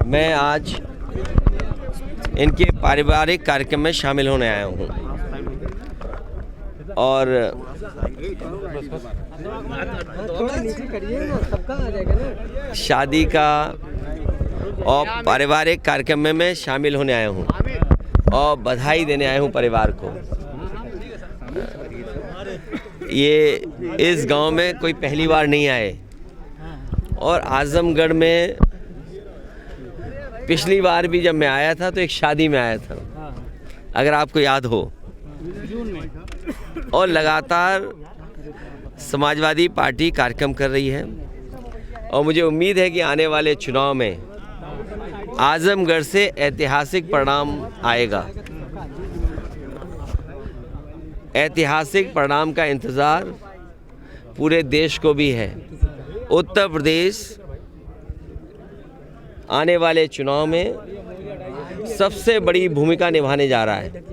मैं आज इनके पारिवारिक कार्यक्रम में शामिल होने आया हूँ और शादी का और पारिवारिक कार्यक्रम में मैं शामिल होने आया हूँ और बधाई देने आया हूँ परिवार को। ये इस गांव में कोई पहली बार नहीं आए और आजमगढ़ में पिछली बार भी जब मैं आया था तो एक शादी में आया था, अगर आपको याद हो। और लगातार समाजवादी पार्टी कार्यक्रम कर रही है और मुझे उम्मीद है कि आने वाले चुनाव में आजमगढ़ से ऐतिहासिक परिणाम आएगा। ऐतिहासिक परिणाम का इंतज़ार पूरे देश को भी है। उत्तर प्रदेश आने वाले चुनाव में सबसे बड़ी भूमिका निभाने जा रहा है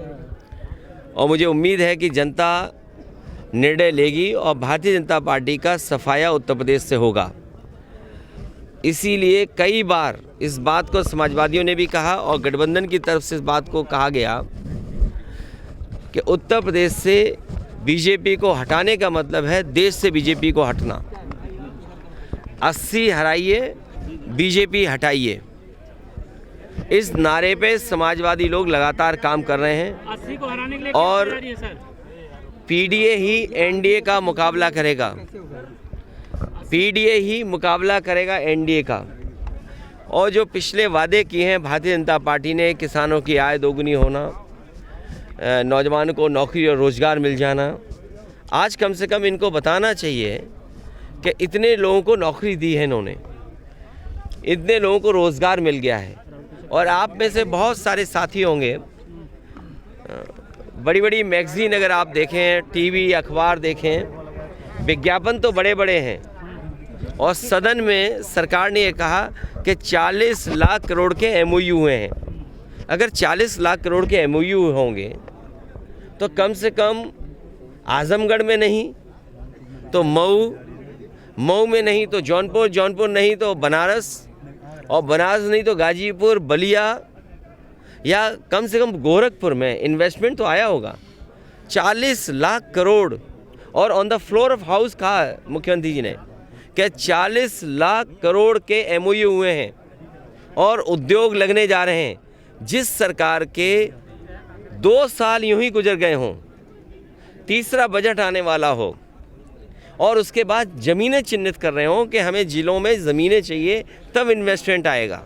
और मुझे उम्मीद है कि जनता निर्णय लेगी और भारतीय जनता पार्टी का सफाया उत्तर प्रदेश से होगा। इसीलिए कई बार इस बात को समाजवादियों ने भी कहा और गठबंधन की तरफ से इस बात को कहा गया कि उत्तर प्रदेश से बीजेपी को हटाने का मतलब है देश से बीजेपी को हटना। 80 हराइए, बीजेपी हटाइए, इस नारे पे समाजवादी लोग लगातार काम कर रहे हैं 80 को हराने के लिए और पीडीए ही एनडीए का मुकाबला करेगा। पीडीए ही मुकाबला करेगा एनडीए का। और जो पिछले वादे किए हैं भारतीय जनता पार्टी ने, किसानों की आय दोगुनी होना, नौजवानों को नौकरी और रोज़गार मिल जाना, आज कम से कम इनको बताना चाहिए कि इतने लोगों को नौकरी दी है इन्होंने, इतने लोगों को रोज़गार मिल गया है। और आप में से बहुत सारे साथी होंगे, बड़ी बड़ी मैगज़ीन अगर आप देखें, टीवी अखबार देखें, विज्ञापन तो बड़े बड़े हैं और सदन में सरकार ने ये कहा कि 40 लाख करोड़ के एमओयू हुए हैं। अगर 40 लाख करोड़ के एमओयू होंगे तो कम से कम आजमगढ़ में नहीं तो मऊ में नहीं तो जौनपुर नहीं तो बनारस, और बनारस नहीं तो गाजीपुर, बलिया या कम से कम गोरखपुर में इन्वेस्टमेंट तो आया होगा। 40 लाख करोड़ और on the floor of house कहा मुख्यमंत्री जी ने कि 40 लाख करोड़ के एमओयू हुए हैं और उद्योग लगने जा रहे हैं। जिस सरकार के 2 साल यूं ही गुजर गए हों, तीसरा बजट आने वाला हो और उसके बाद ज़मीनें चिन्हित कर रहे हों कि हमें ज़िलों में ज़मीनें चाहिए तब इन्वेस्टमेंट आएगा,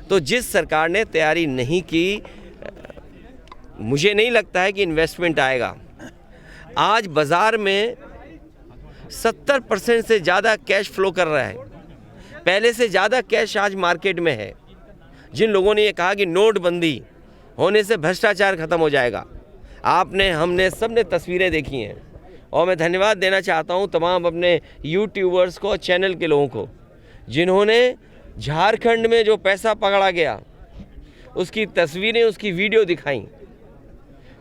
तो जिस सरकार ने तैयारी नहीं की, मुझे नहीं लगता है कि इन्वेस्टमेंट आएगा। आज बाज़ार में 70% से ज़्यादा कैश फ्लो कर रहा है। पहले से ज़्यादा कैश आज मार्केट में है। जिन लोगों ने ये कहा कि नोटबंदी होने से भ्रष्टाचार ख़त्म हो जाएगा, आपने, हमने, सब ने तस्वीरें देखी हैं। और मैं धन्यवाद देना चाहता हूं तमाम अपने यूट्यूबर्स को, चैनल के लोगों को, जिन्होंने झारखंड में जो पैसा पकड़ा गया उसकी तस्वीरें, उसकी वीडियो दिखाई।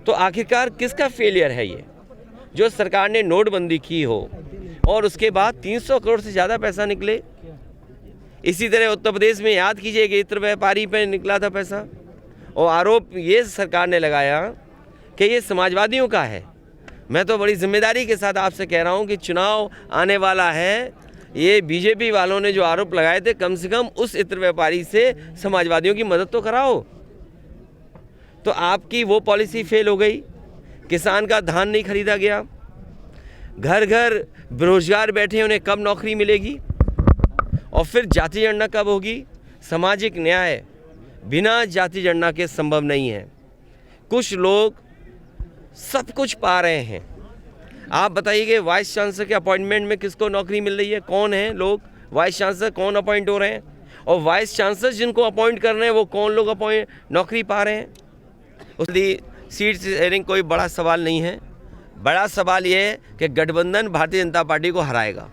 तो आखिरकार किसका फेलियर है ये? जो सरकार ने नोटबंदी की हो और उसके बाद 300 करोड़ से ज़्यादा पैसा निकले। इसी तरह उत्तर प्रदेश में याद कीजिए कि इत्र व्यापारी पर निकला था पैसा और आरोप ये सरकार ने लगाया कि ये समाजवादियों का है। मैं तो बड़ी जिम्मेदारी के साथ आपसे कह रहा हूँ कि चुनाव आने वाला है, ये बीजेपी वालों ने जो आरोप लगाए थे, कम से कम उस इत्र व्यापारी से समाजवादियों की मदद तो कराओ। तो आपकी वो पॉलिसी फेल हो गई, किसान का धान नहीं खरीदा गया, घर घर बेरोजगार बैठे, उन्हें कब नौकरी मिलेगी, और फिर जाति जनगणना कब होगी? सामाजिक न्याय बिना जाति जनगणना के संभव नहीं है। कुछ लोग सब कुछ पा रहे हैं। आप बताइए कि वाइस चांसलर के अपॉइंटमेंट में किसको नौकरी मिल रही है? कौन है लोग वाइस चांसलर, कौन अपॉइंट हो रहे हैं? और वाइस चांसलर जिनको अपॉइंट कर रहे हैं वो कौन लोग नौकरी पा रहे हैं? उसकी सीट शेयरिंग कोई बड़ा सवाल नहीं है। बड़ा सवाल ये है कि गठबंधन भारतीय जनता पार्टी को हराएगा।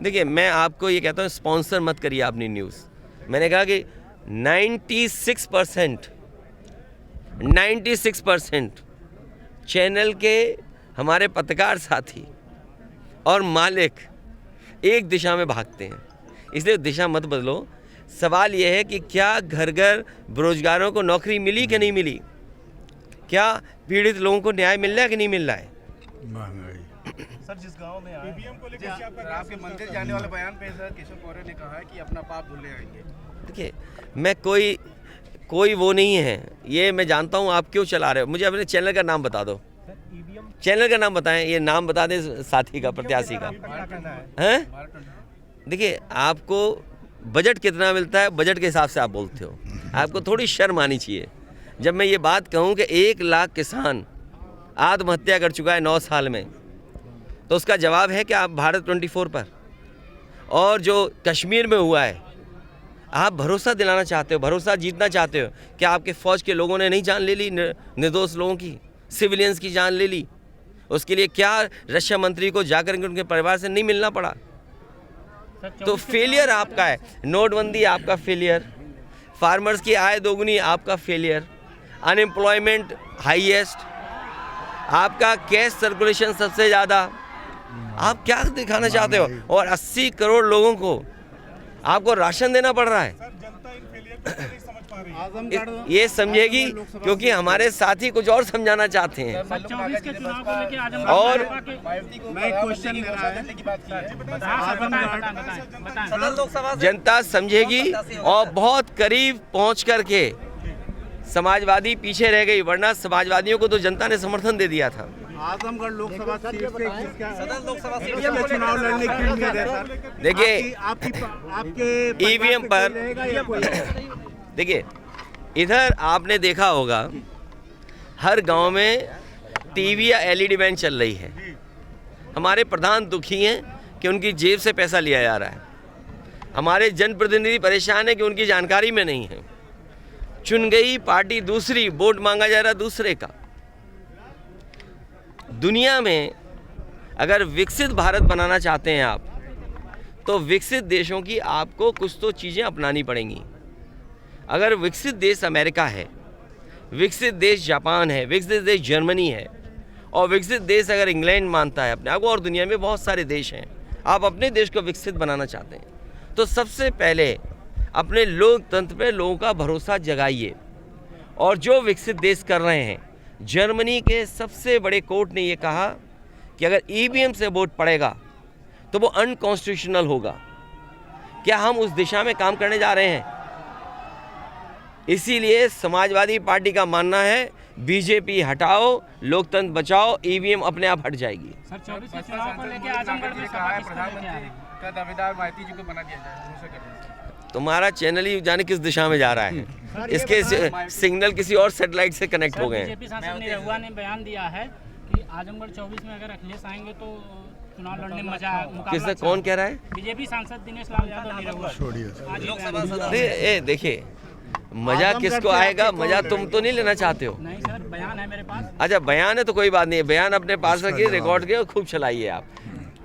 देखिए, मैं आपको ये कहता हूँ, स्पॉन्सर मत करिए अपनी न्यूज़। मैंने कहा कि 96% चैनल के हमारे पत्रकार साथी और मालिक एक दिशा में भागते हैं। इसलिए दिशा मत बदलो। सवाल ये है कि क्या घर घर बेरोजगारों को नौकरी मिली कि नहीं मिली, क्या पीड़ित लोगों को न्याय मिल रहा है कि नहीं मिल रहा है। सर जिस गांव में ईवीएम को लेकर आपके मंदिर जाने वाले बयान पे सर केशव मौर्य ने कहा है कि अपना पाप धुले आएंगे। देखिए, मैं कोई वो नहीं है, ये मैं जानता हूँ आप क्यों चला रहे हो। मुझे अपने चैनल का नाम बता दो, चैनल का नाम बताएं, ये नाम बता दें साथी का, प्रत्याशी का। हैं? देखिए, आपको बजट कितना मिलता है, बजट के हिसाब से आप बोलते हो। आपको थोड़ी शर्म आनी चाहिए। जब मैं ये बात कहूँ कि 1 लाख किसान आत्महत्या कर चुका है 9 साल में, तो उसका जवाब है कि आप भारत 24 पर, और जो कश्मीर में हुआ है, आप भरोसा दिलाना चाहते हो, भरोसा जीतना चाहते हो कि आपके फ़ौज के लोगों ने नहीं जान ले ली, निर्दोष लोगों की, सिविलियंस की जान ले ली। उसके लिए क्या रक्षा मंत्री को जाकर के उनके परिवार से नहीं मिलना पड़ा। तो फेलियर आपका है, नोटबंदी आपका फेलियर, फार्मर्स की आय दोगुनी आपका फेलियर, अनएम्प्लॉयमेंट हाईएस्ट, आपका कैश सर्कुलेशन सबसे ज़्यादा। आप क्या दिखाना चाहते हो? और 80 करोड़ लोगों को आपको राशन देना पड़ रहा है। ये समझेगी क्योंकि हमारे साथी कुछ और समझाना चाहते हैं। और जनता समझेगी, और बहुत करीब पहुंच करके समाजवादी पीछे रह गई, वरना समाजवादियों को तो जनता ने समर्थन दे दिया था। आजमगढ़ लोकसभा चुनाव लड़ने की उम्मीद है सर। देखिए, आपके ईवीएम पर देखिए, इधर आपने देखा होगा हर गांव में टीवी या एलईडी वैन चल रही है। हमारे प्रधान दुखी हैं कि उनकी जेब से पैसा लिया जा रहा है। हमारे जनप्रतिनिधि परेशान है कि उनकी जानकारी में नहीं है। चुन गई पार्टी दूसरी, वोट मांगा जा रहा दूसरे का। दुनिया में अगर विकसित भारत बनाना चाहते हैं आप, तो विकसित देशों की आपको कुछ तो चीज़ें अपनानी पड़ेंगी। अगर विकसित देश अमेरिका है, विकसित देश जापान है, विकसित देश जर्मनी है, और विकसित देश अगर इंग्लैंड मानता है अपने आप को, और दुनिया में बहुत सारे देश हैं, आप अपने देश को विकसित बनाना चाहते हैं, तो सबसे पहले अपने लोकतंत्र पे लोगों का भरोसा जगाइए। और जो विकसित देश कर रहे हैं, जर्मनी के सबसे बड़े कोर्ट ने ये कहा कि अगर ईवीएम से वोट पड़ेगा तो वो अनकॉन्स्टिट्यूशनल होगा। क्या हम उस दिशा में काम करने जा रहे हैं? इसीलिए समाजवादी पार्टी का मानना है बीजेपी हटाओ, लोकतंत्र बचाओ, ईवीएम अपने आप हट जाएगी। सर 24 के चुनाव को लेकर आजमगढ़ में कहा है प्रधानमंत्री का दावेदार माइती जी को बना दिया जाए। तुम्हारा चैनल ही जाने किस दिशा में जा रहा है, इसके सिग्नल किसी और सैटेलाइट से कनेक्ट हो गए हैं। बीजेपी सांसद निरहुआ ने बयान दिया है कि आजमगढ़ 24 में अगर अखिलेश आएंगे तो चुनाव लड़ने में मजा, किससे, कौन कह रहा है? बीजेपी सांसद दिनेश लाल यादव निरहुआ। देखिए, मजा किसको आएगा? मजा तुम तो नहीं लेना चाहते हो। नहीं सर, बयान है मेरे पास। अच्छा, बयान है तो कोई बात नहीं है, बयान अपने पास रखिए, रिकॉर्ड के खूब चलाइए आप।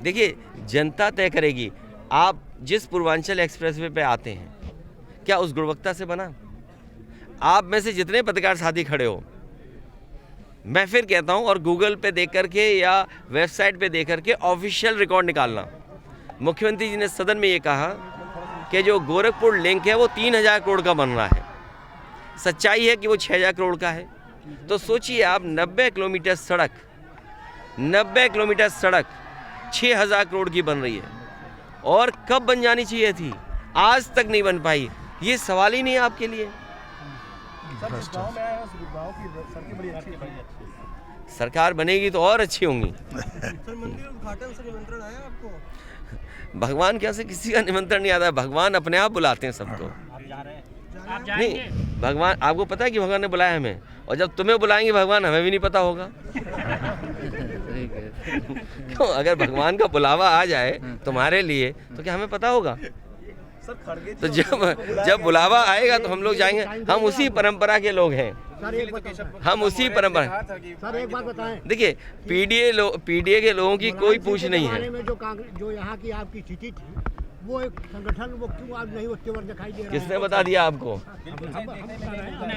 देखिए, जनता तय करेगी। आप जिस पूर्वांचल एक्सप्रेसवे पे आते हैं, क्या उस गुणवत्ता से बना? आप में से जितने पत्रकार साथी खड़े हो, मैं फिर कहता हूं, और गूगल पे देख करके या वेबसाइट पे देख करके ऑफिशियल रिकॉर्ड निकालना। मुख्यमंत्री जी ने सदन में ये कहा कि जो गोरखपुर लिंक है वो 3000 करोड़ का बन रहा है। सच्चाई है कि वो 6000 करोड़ का है। तो सोचिए आप, 90 किलोमीटर सड़क 6000 करोड़ की बन रही है, और कब बन जानी चाहिए थी, आज तक नहीं बन पाई। ये सवाल ही नहीं है आपके लिए। सरकार बनेगी तो और अच्छी होंगी। भगवान क्या से किसी का निमंत्रण नहीं आता, भगवान अपने आप बुलाते हैं सबको। नहीं, भगवान, आपको पता है कि भगवान ने बुलाया हमें, और जब तुम्हें बुलाएंगे भगवान, हमें भी नहीं पता होगा। क्यों? अगर भगवान का बुलावा आ जाए तुम्हारे लिए तो क्या हमें पता होगा? तो जब बुलावा आएगा तो हम लोग जाएंगे। हम उसी परंपरा के लोग हैं, हम उसी परंपरा। सर एक बात बताएं, देखिए, पीडीए के लोगों की कोई पूछ नहीं है। जो यहाँ की आपकी स्थिति थी वो एक संगठन वो क्यों आज नहीं वो तेवर दिखाई दे रहा है? किसने बता दिया आपको?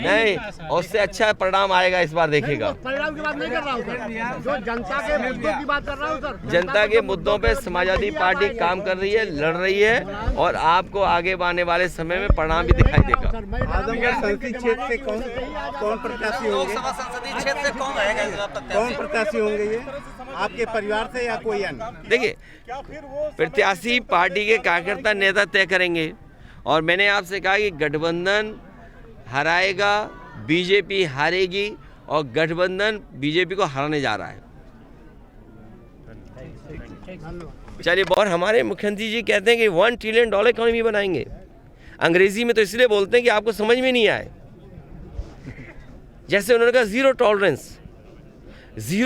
नहीं, उससे अच्छा परिणाम आएगा इस बार, देखिएगा। परिणाम की बात नहीं कर रहा हूँ सर, जो जनता के मुद्दों की बात कर रहा हूँ सर। जनता के मुद्दों पे समाजवादी पार्टी काम कर रही है, लड़ रही है, और आपको आगे आने वाले समय में परिणाम भी दिखाई देगा। आजमगढ़ संसदीय क्षेत्र से कौन प्रत्याशी होंगे? संसदीय क्षेत्र से कौन रहेगा? कौन प्रत्याशी होंगे ये, आपके परिवार से या कोई अन्य? देखिए, प्रत्याशी पार्टी के कार्यकर्ता नेता तय करेंगे, और मैंने आपसे कहा कि गठबंधन हराएगा, बीजेपी हारेगी, और गठबंधन बीजेपी को हराने जा रहा है। चलिए, और हमारे मुख्यमंत्री जी कहते हैं कि $1 ट्रिलियन इकोनॉमी बनाएंगे। अंग्रेजी में तो इसलिए बोलते हैं कि आपको समझ में नहीं आए। जैसे उन्होंने कहा जीरो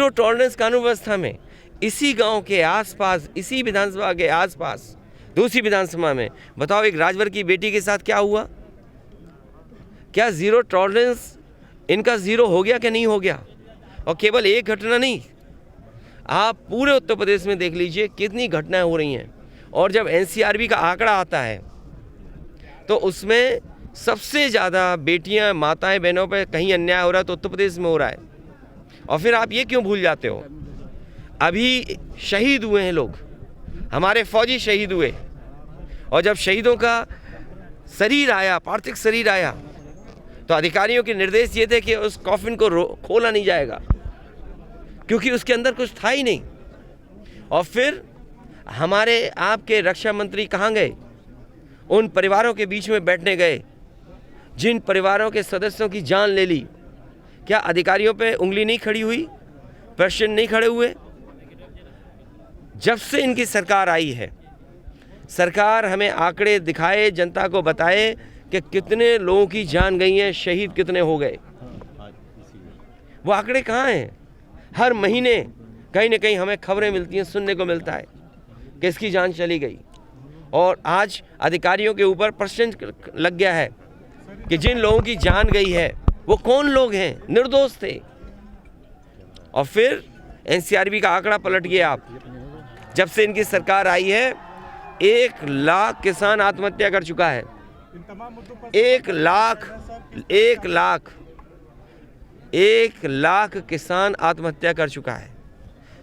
टॉलरेंस कानून व्यवस्था में, इसी गांव के आसपास, इसी विधानसभा के आसपास दूसरी विधानसभा में, बताओ एक राजभर की बेटी के साथ क्या हुआ? क्या जीरो टॉलरेंस इनका जीरो हो गया कि नहीं हो गया? और केवल एक घटना नहीं, आप पूरे उत्तर प्रदेश में देख लीजिए कितनी घटनाएं हो रही हैं। और जब एनसीआरबी का आंकड़ा आता है तो उसमें सबसे ज़्यादा बेटियां, माताएं, बहनों पर कहीं अन्याय हो रहा है तो उत्तर प्रदेश में हो रहा है। और फिर आप ये क्यों भूल जाते हो? अभी शहीद हुए हैं लोग, हमारे फौजी शहीद हुए, और जब शहीदों का शरीर आया, पार्थिव शरीर आया, तो अधिकारियों के निर्देश ये थे कि उस कॉफिन को खोला नहीं जाएगा, क्योंकि उसके अंदर कुछ था ही नहीं। और फिर हमारे आपके रक्षा मंत्री कहाँ गए? उन परिवारों के बीच में बैठने गए जिन परिवारों के सदस्यों की जान ले ली। क्या अधिकारियों पे उंगली नहीं खड़ी हुई? प्रश्न नहीं खड़े हुए? जब से इनकी सरकार आई है, सरकार हमें आंकड़े दिखाए, जनता को बताए कि कितने लोगों की जान गई है, शहीद कितने हो गए। वो आंकड़े कहाँ हैं? हर महीने कहीं ना कहीं हमें खबरें मिलती हैं, सुनने को मिलता है कि इसकी जान चली गई। और आज अधिकारियों के ऊपर प्रश्न लग गया है कि जिन लोगों की जान गई है वो कौन लोग हैं? निर्दोष थे। और फिर एनसीआरबी का आंकड़ा पलट गया। आप जब से इनकी सरकार आई है 1 लाख किसान आत्महत्या कर चुका है। 1 लाख किसान आत्महत्या कर चुका है।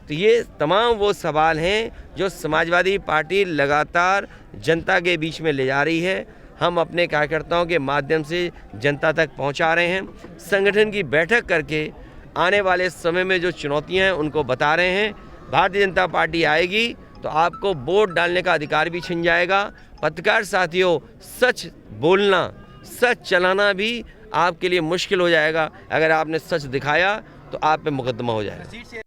तो ये तमाम वो सवाल हैं जो समाजवादी पार्टी लगातार जनता के बीच में ले जा रही है। हम अपने कार्यकर्ताओं के माध्यम से जनता तक पहुंचा रहे हैं। संगठन की बैठक करके आने वाले समय में जो चुनौतियां हैं उनको बता रहे हैं। भारतीय जनता पार्टी आएगी तो आपको वोट डालने का अधिकार भी छिन जाएगा। पत्रकार साथियों, सच बोलना, सच चलाना भी आपके लिए मुश्किल हो जाएगा। अगर आपने सच दिखाया तो आप पे मुकदमा हो जाएगा।